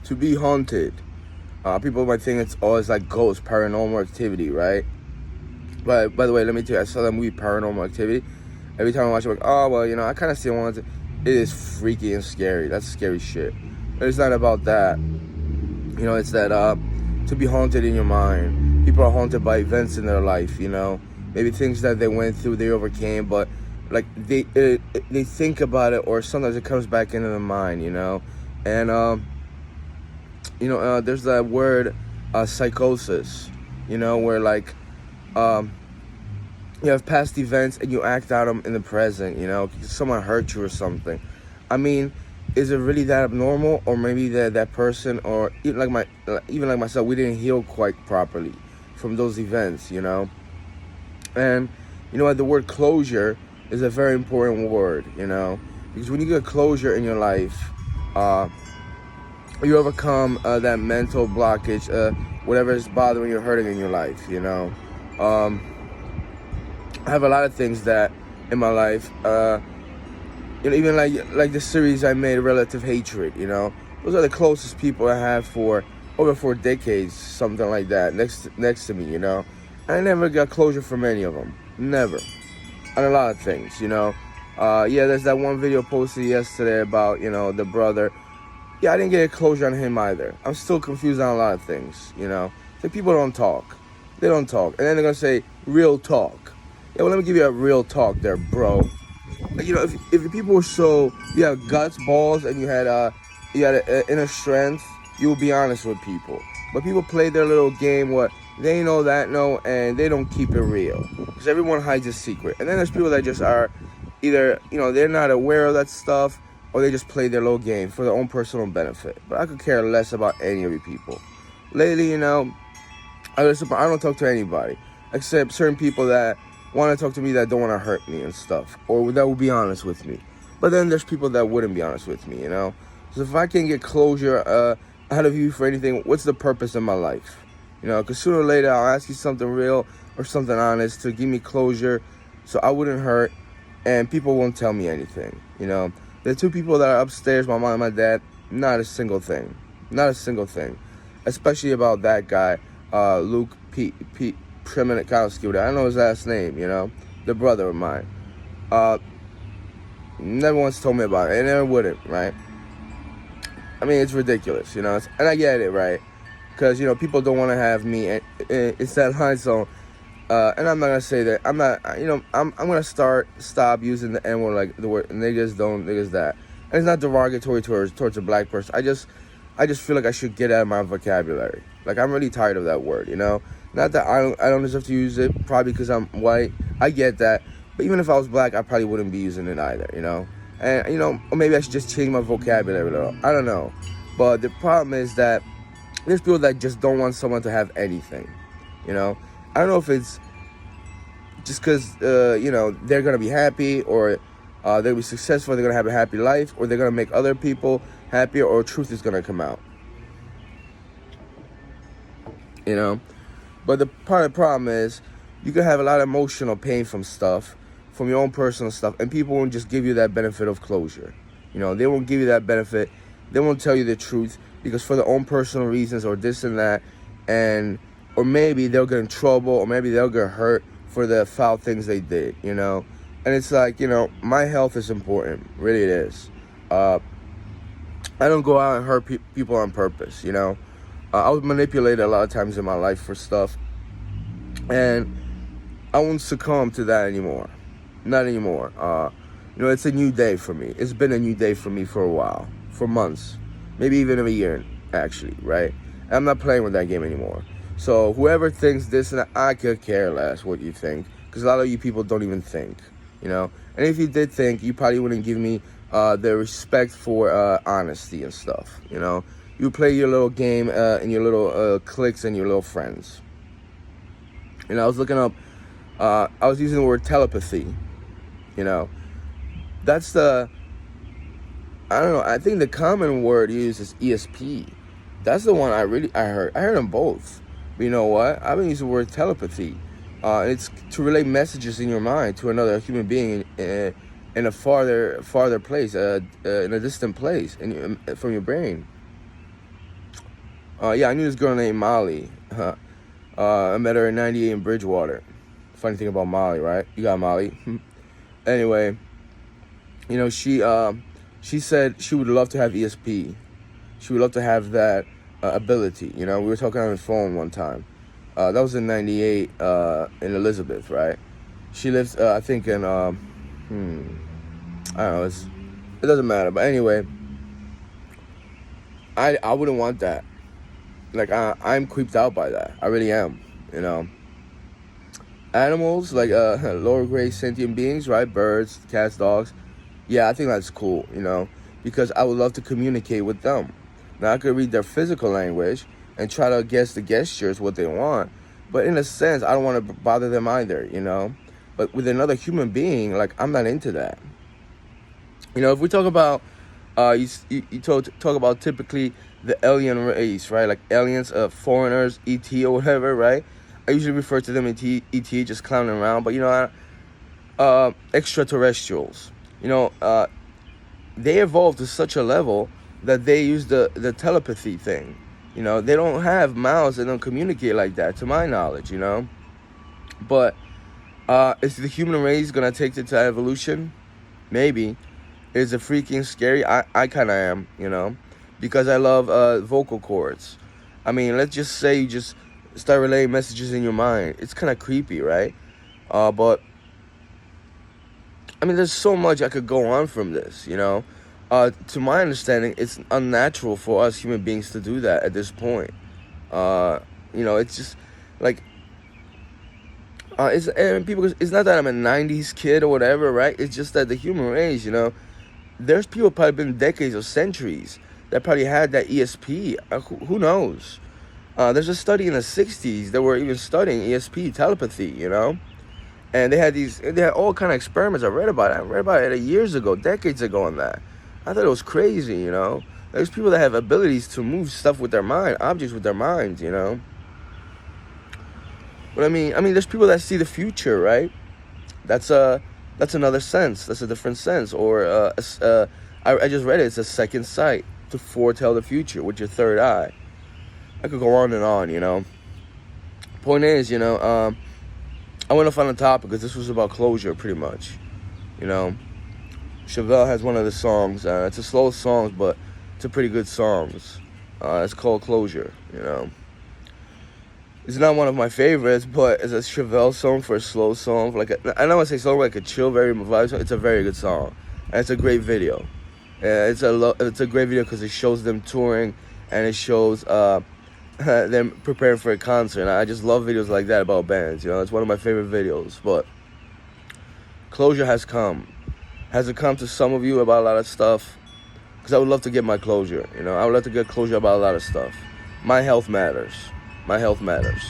to be haunted. People might think it's like ghosts, paranormal activity, right? But by the way, let me tell you, I saw that movie Paranormal Activity. Every time I watch it, I'm like, oh, well, I kind of see one. It is freaky and scary. That's scary shit. But it's not about that. It's that to be haunted in your mind. People are haunted by events in their life, maybe things that they went through, they overcame, but like they think about it, or sometimes it comes back into the mind, and there's that word psychosis, where like you have past events and you act out them in the present, because someone hurt you or something. I mean, is it really that abnormal? Or maybe that person, or even like myself, we didn't heal quite properly from those events, And the word closure is a very important word, because when you get closure in your life, you overcome that mental blockage, whatever is bothering you, hurting in your life, I have a lot of things that in my life, even like the series I made, Relative Hatred, those are the closest people I have for over 4 decades, something like that, next to me, I never got closure from any of them, never, on a lot of things, there's that one video posted yesterday about, the brother. Yeah, I didn't get a closure on him either. I'm still confused on a lot of things, So people don't talk. They don't talk. And then they're going to say, real talk. Yeah, well, let me give you a real talk there, bro. If the people were you have guts, balls, and you had inner strength, you will be honest with people. But people play their little game, what they know, and they don't keep it real. Because everyone hides a secret. And then there's people that just are either, they're not aware of that stuff, or they just play their little game for their own personal benefit. But I could care less about any of you people. Lately, I don't talk to anybody, except certain people that want to talk to me that don't want to hurt me and stuff, or that will be honest with me. But then there's people that wouldn't be honest with me, So if I can't get closure out of you for anything, what's the purpose of my life? Because sooner or later I'll ask you something real or something honest to give me closure, so I wouldn't hurt, and people won't tell me anything, The 2 people that are upstairs, my mom and my dad, not a single thing. Not a single thing. Especially about that guy, Luke P. Tremenakowski. I don't know his last name, the brother of mine. Never once told me about it, and never wouldn't, right? I mean, it's ridiculous, and I get it, right? Because, people don't want to have me, and it's that line zone. And I'm not going to say that. I'm not, I'm going to stop using the N-word, like the word niggas that. And it's not derogatory towards a black person. I just feel like I should get out of my vocabulary. Like, I'm really tired of that word, Not that I don't deserve to use it, probably because I'm white. I get that. But even if I was black, I probably wouldn't be using it either, And, or maybe I should just change my vocabulary a little. I don't know. But the problem is that there's people that just don't want someone to have anything, I don't know if it's just because, they're going to be happy, or they're going to be successful, they're going to have a happy life, or they're going to make other people happier, or truth is going to come out. But the part of the problem is you can have a lot of emotional pain from stuff, from your own personal stuff, and people won't just give you that benefit of closure. They won't give you that benefit. They won't tell you the truth because for their own personal reasons, or this and that, or maybe they'll get in trouble, or maybe they'll get hurt for the foul things they did, And it's like, my health is important. Really it is. I don't go out and hurt people on purpose, I was manipulated a lot of times in my life for stuff. And I won't succumb to that anymore. Not anymore. It's a new day for me. It's been a new day for me for a while. For months. Maybe even a year, actually, right? And I'm not playing with that game anymore. So whoever thinks this and that, I could care less what you think. Because a lot of you people don't even think, And if you did think, you probably wouldn't give me the respect for honesty and stuff, You play your little game in your little cliques and your little friends. I was looking up, I was using the word telepathy, That's I don't know, I think the common word used is ESP. That's the one I heard. I heard them both. But you know what? I've been using the word telepathy. It's to relay messages in your mind to another human being in a farther place, in a distant place from your brain. Yeah, I knew this girl named Molly. I met her in '98 in Bridgewater. Funny thing about Molly, right? You got Molly. Anyway, she said she would love to have ESP. She would love to have that ability. We were talking on the phone one time. That was in '98 in Elizabeth, right? She lives, I think, in I don't know. It doesn't matter. But anyway, I wouldn't want that. Like I'm creeped out by that. I really am. Animals like lower grade sentient beings, right? Birds, cats, dogs. Yeah, I think that's cool. Because I would love to communicate with them. Now I could read their physical language and try to guess the gestures, what they want. But in a sense, I don't want to bother them either. But with another human being, like I'm not into that. If we talk about, you talk about typically the alien race, right? Like aliens, foreigners, ET or whatever, right? I usually refer to them as ET, just clowning around. But extraterrestrials, they evolved to such a level that they use the telepathy thing. They don't have mouths, they don't communicate like that, to my knowledge. But is the human race gonna take it to evolution? Maybe. Is it freaking scary? I kind of am, because I love vocal cords. I mean, let's just say you just start relaying messages in your mind. It's kind of creepy, right? But I mean, there's so much I could go on from this, To my understanding, it's unnatural for us human beings to do that at this point. It's just like, it's not that I'm a '90s kid or whatever, right? It's just that the human race, there's people probably been decades or centuries that probably had that ESP. Who knows? There's a study in the '60s that were even studying ESP, telepathy, and they had all kind of experiments. I read about it years ago, decades ago on that. I thought it was crazy, There's people that have abilities to move stuff with their mind, objects with their minds, But I mean, there's people that see the future, right? That's another sense. That's a different sense. Or I just read it. It's a second sight to foretell the future with your third eye. I could go on and on. Point is, I went off on a topic because this was about closure, pretty much. Chevelle has one of the songs. It's a slow song, but it's a pretty good song. It's called Closure. It's not one of my favorites, but it's a Chevelle song for a slow song. I don't want to say slow, like a chill, very vibe song. It's a very good song, and it's a great video. It's a great video because it shows them touring, and it shows them preparing for a concert. And I just love videos like that about bands. It's one of my favorite videos. But closure has come. Has it come to some of you about a lot of stuff? Because I would love to get my closure. I would love to get closure about a lot of stuff. My health matters. My health matters.